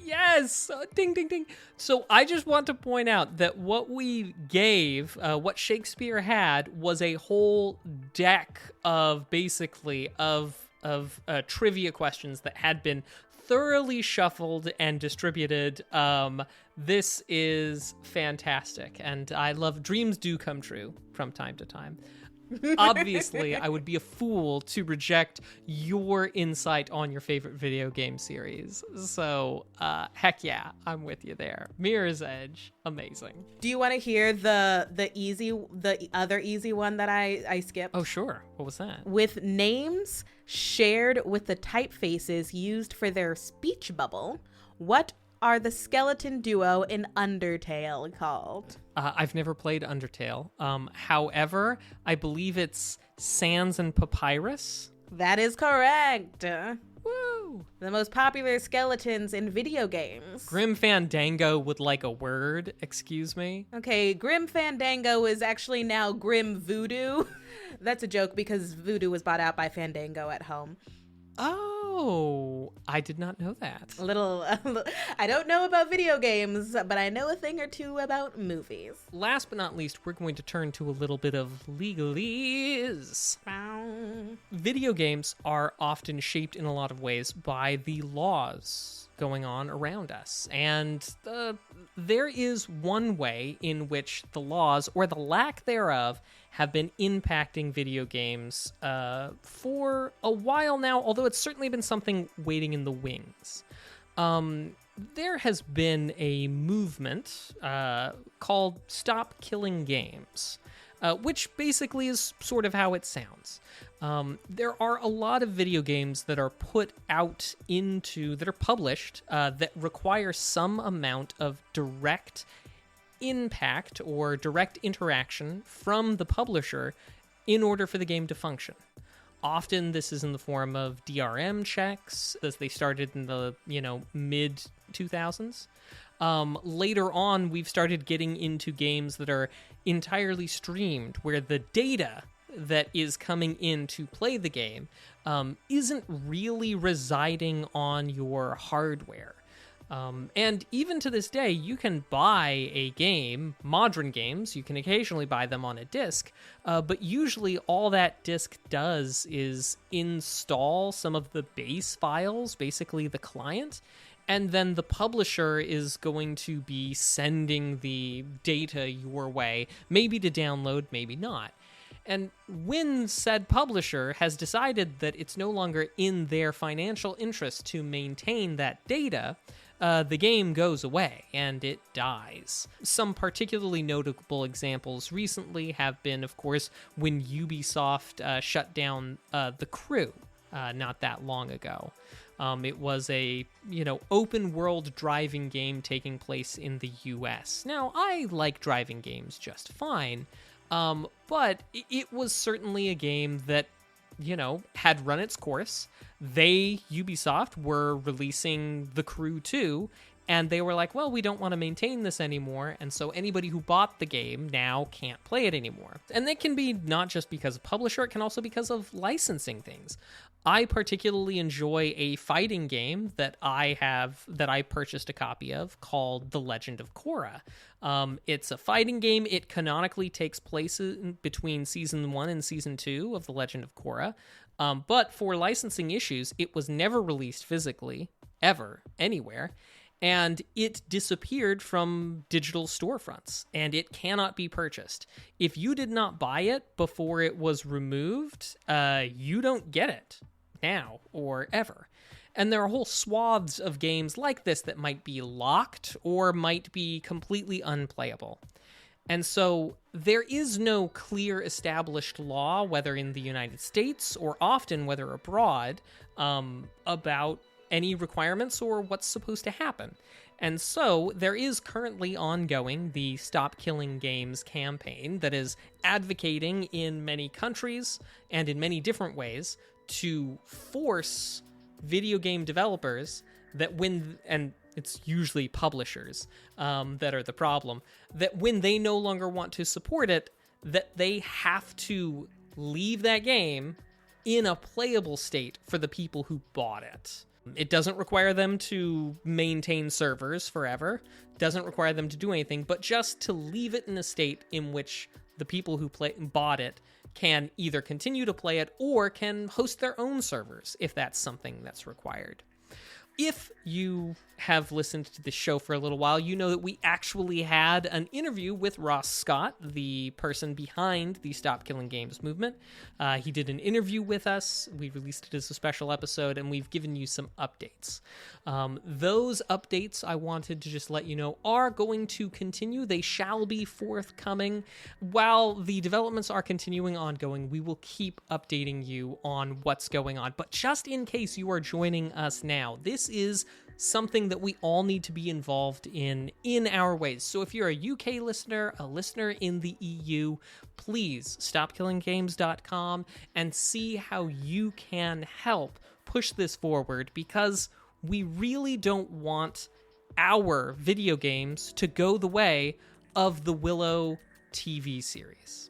Yes! Ding, ding, ding. So I just want to point out that what we gave, what Shakespeare had, was a whole deck of basically of trivia questions that had been thoroughly shuffled and distributed. This is fantastic, and I love dreams do come true from time to time. Obviously, I would be a fool to reject your insight on your favorite video game series. So, heck yeah, I'm with you there. Mirror's Edge, amazing. Do you want to hear the other easy one that I skipped? Oh, sure. What was that? With names shared with the typefaces used for their speech bubble, what are the skeleton duo in Undertale called? I've never played Undertale. However, I believe it's Sans and Papyrus. That is correct. Woo! The most popular skeletons in video games. Grim Fandango would like a word, excuse me. Okay, Grim Fandango is actually now Grim Voodoo. That's a joke because Voodoo was bought out by Fandango at home. Oh, I did not know that. I don't know about video games, but I know a thing or two about movies. Last but not least, we're going to turn to a little bit of legalese. Video games are often shaped in a lot of ways by the laws going on around us. And there is one way in which the laws, or the lack thereof, have been impacting video games for a while now, although it's certainly been something waiting in the wings. There has been a movement called Stop Killing Games, which basically is sort of how it sounds. There are a lot of video games that are that are published that require some amount of direct impact or direct interaction from the publisher in order for the game to function. Often this is in the form of DRM checks, as they started in the mid 2000s. Later on, we've started getting into games that are entirely streamed, where the data that is coming in to play the game isn't really residing on your hardware. And even to this day, you can buy a game, modern games, you can occasionally buy them on a disc, but usually all that disc does is install some of the base files, basically the client, and then the publisher is going to be sending the data your way, maybe to download, maybe not. And when said publisher has decided that it's no longer in their financial interest to maintain that data, the game goes away and it dies. Some particularly notable examples recently have been, of course, when Ubisoft shut down The Crew not that long ago. It was a, open world driving game taking place in the US. Now, I like driving games just fine, but it was certainly a game that, had run its course. Ubisoft, were releasing The Crew 2, and they were like, well, we don't want to maintain this anymore, and so anybody who bought the game now can't play it anymore. And that can be not just because of publisher, it can also because of licensing things. I particularly enjoy a fighting game that I purchased a copy of called The Legend of Korra. It's a fighting game. It canonically takes place between Season 1 and Season 2 of The Legend of Korra. But for licensing issues, it was never released physically, ever, anywhere. and it disappeared from digital storefronts, and it cannot be purchased. If you did not buy it before it was removed, you don't get it now or ever. And there are whole swaths of games like this that might be locked or might be completely unplayable. And so there is no clear established law, whether in the United States or often whether abroad, about any requirements or what's supposed to happen. And so there is currently ongoing the Stop Killing Games campaign that is advocating in many countries and in many different ways to force video game developers that when, and it's usually publishers that are the problem, that when they no longer want to support it, that they have to leave that game in a playable state for the people who bought it. It doesn't require them to maintain servers forever, doesn't require them to do anything, but just to leave it in a state in which the people who bought it can either continue to play it or can host their own servers if that's something that's required. If you have listened to this show for a little while, you know that we actually had an interview with Ross Scott, the person behind the Stop Killing Games movement. He did an interview with us. We released it as a special episode, and we've given you some updates. Those updates, I wanted to just let you know, are going to continue. They shall be forthcoming. While the developments are continuing ongoing, we will keep updating you on what's going on. But just in case you are joining us now, this is something that we all need to be involved in our ways. So if you're a UK listener, a listener in the EU, please stopkillinggames.com and see how you can help push this forward, because we really don't want our video games to go the way of the Willow TV series.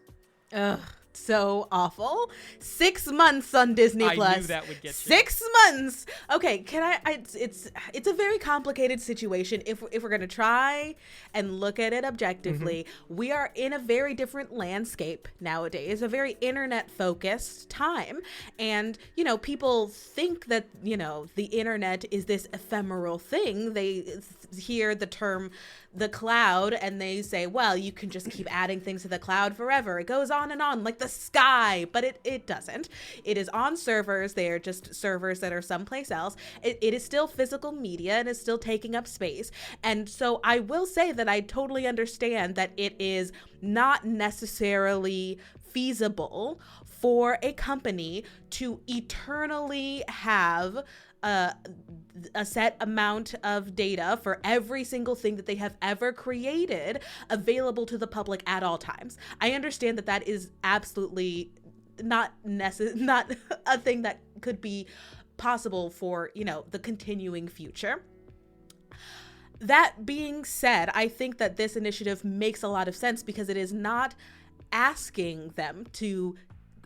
Ugh. So awful. 6 months on Disney Plus. I knew that would get you. 6 months. Okay, can I it's a very complicated situation. If we're going to try and look at it objectively, we are in a very different landscape nowadays, a very internet focused time. And, people think that, the internet is this ephemeral thing. They hear the term the cloud and they say, well, you can just keep adding things to the cloud forever. It goes on and on like the sky, but it doesn't. It is on servers. They are just servers that are someplace else. It is still physical media and is still taking up space. And so I will say that I totally understand that it is not necessarily feasible for a company to eternally have a set amount of data for every single thing that they have ever created available to the public at all times. I understand that that is absolutely not a thing that could be possible for, the continuing future. That being said, I think that this initiative makes a lot of sense because it is not asking them to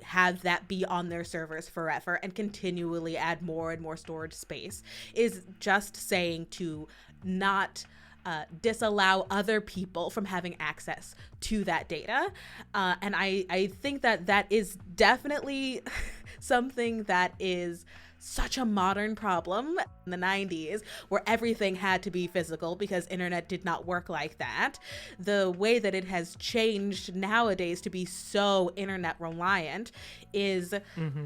have that be on their servers forever and continually add more and more storage space. Is just saying to not disallow other people from having access to that data. And I think that is definitely something that is such a modern problem in the 90s where everything had to be physical because internet did not work like that. The way that it has changed nowadays to be so internet reliant is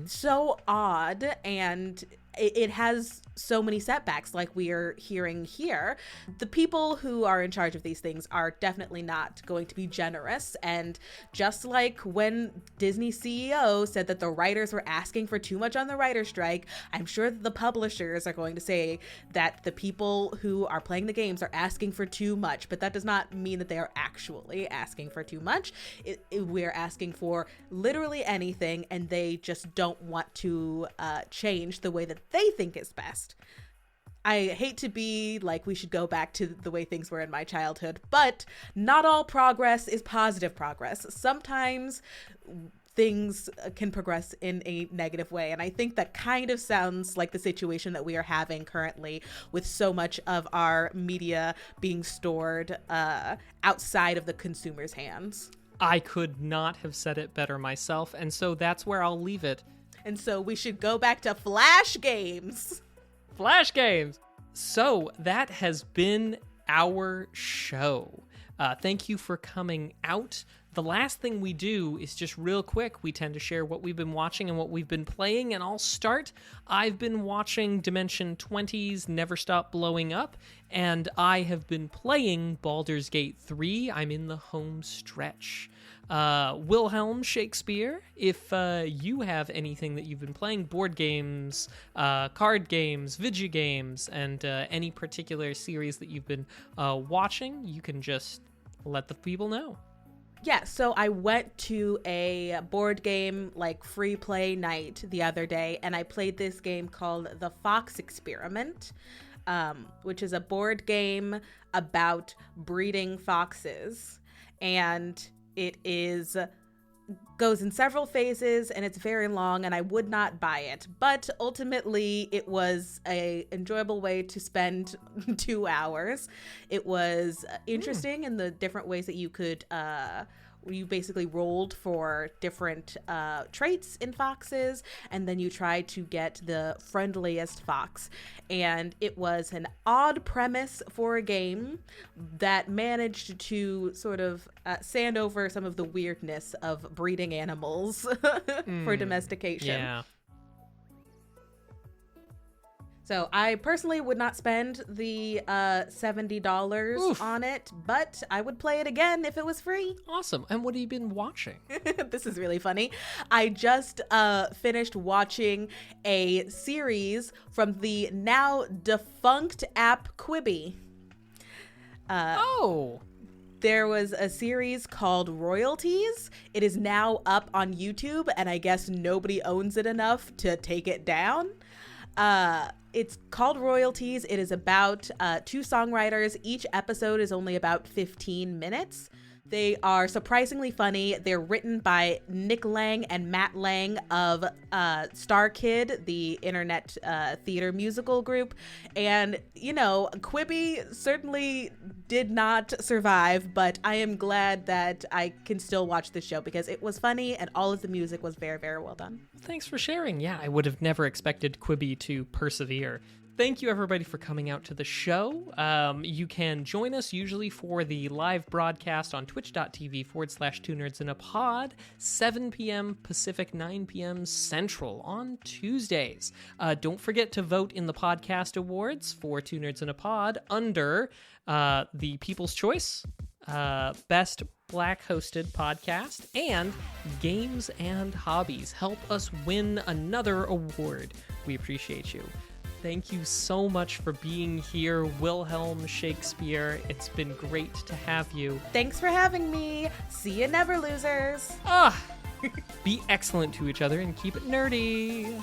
so odd, and it has so many setbacks like we are hearing here. The people who are in charge of these things are definitely not going to be generous. And just like when Disney CEO said that the writers were asking for too much on the writer's strike, I'm sure that the publishers are going to say that the people who are playing the games are asking for too much, but that does not mean that they are actually asking for too much. We're asking for literally anything, and they just don't want to change the way that they think is best. I hate to be like we should go back to the way things were in my childhood, but not all progress is positive progress. Sometimes things can progress in a negative way, and I think that kind of sounds like the situation that we are having currently with so much of our media being stored outside of the consumer's hands. I could not have said it better myself, and so that's where I'll leave it. And so we should go back to Flash games. Flash games! So that has been our show. Thank you for coming out. The last thing we do is just real quick. We tend to share what we've been watching and what we've been playing, and I'll start. I've been watching Dimension 20's Never Stop Blowing Up, and I have been playing Baldur's Gate 3. I'm in the home stretch. WilhelmShakespeare, if you have anything that you've been playing, board games, card games, video games, and any particular series that you've been watching, you can just let the people know. Yeah, so I went to a board game, like, free play night the other day, and I played this game called The Fox Experiment, which is a board game about breeding foxes. And it goes in several phases, and it's very long, and I would not buy it. But ultimately, it was a enjoyable way to spend 2 hours. It was interesting in the different ways that you could you basically rolled for different traits in foxes, and then you tried to get the friendliest fox. And it was an odd premise for a game that managed to sort of sand over some of the weirdness of breeding animals for domestication. Yeah. So I personally would not spend the $70 on it, but I would play it again if it was free. Awesome. And what have you been watching? This is really funny. I just finished watching a series from the now defunct app Quibi. There was a series called Royalties. It is now up on YouTube, and I guess nobody owns it enough to take it down. It's called Royalties. It is about 2 songwriters. Each episode is only about 15 minutes. They are surprisingly funny. They're written by Nick Lang and Matt Lang of Star Kid, the internet theater musical group. And, you know, Quibi certainly did not survive, but I am glad that I can still watch this show because it was funny and all of the music was very, very well done. Thanks for sharing. Yeah, I would have never expected Quibi to persevere. Thank you, everybody, for coming out to the show. You can join us usually for the live broadcast on twitch.tv/2nerdsinapod, 7 p.m. Pacific, 9 p.m. Central on Tuesdays. Don't forget to vote in the podcast awards for 2 Nerds in a Pod under the People's Choice, Best Black Hosted Podcast, and Games and Hobbies. Help us win another award. We appreciate you. Thank you so much for being here, WilhelmShakespeare. It's been great to have you. Thanks for having me. See you never, losers. Be excellent to each other and keep it nerdy.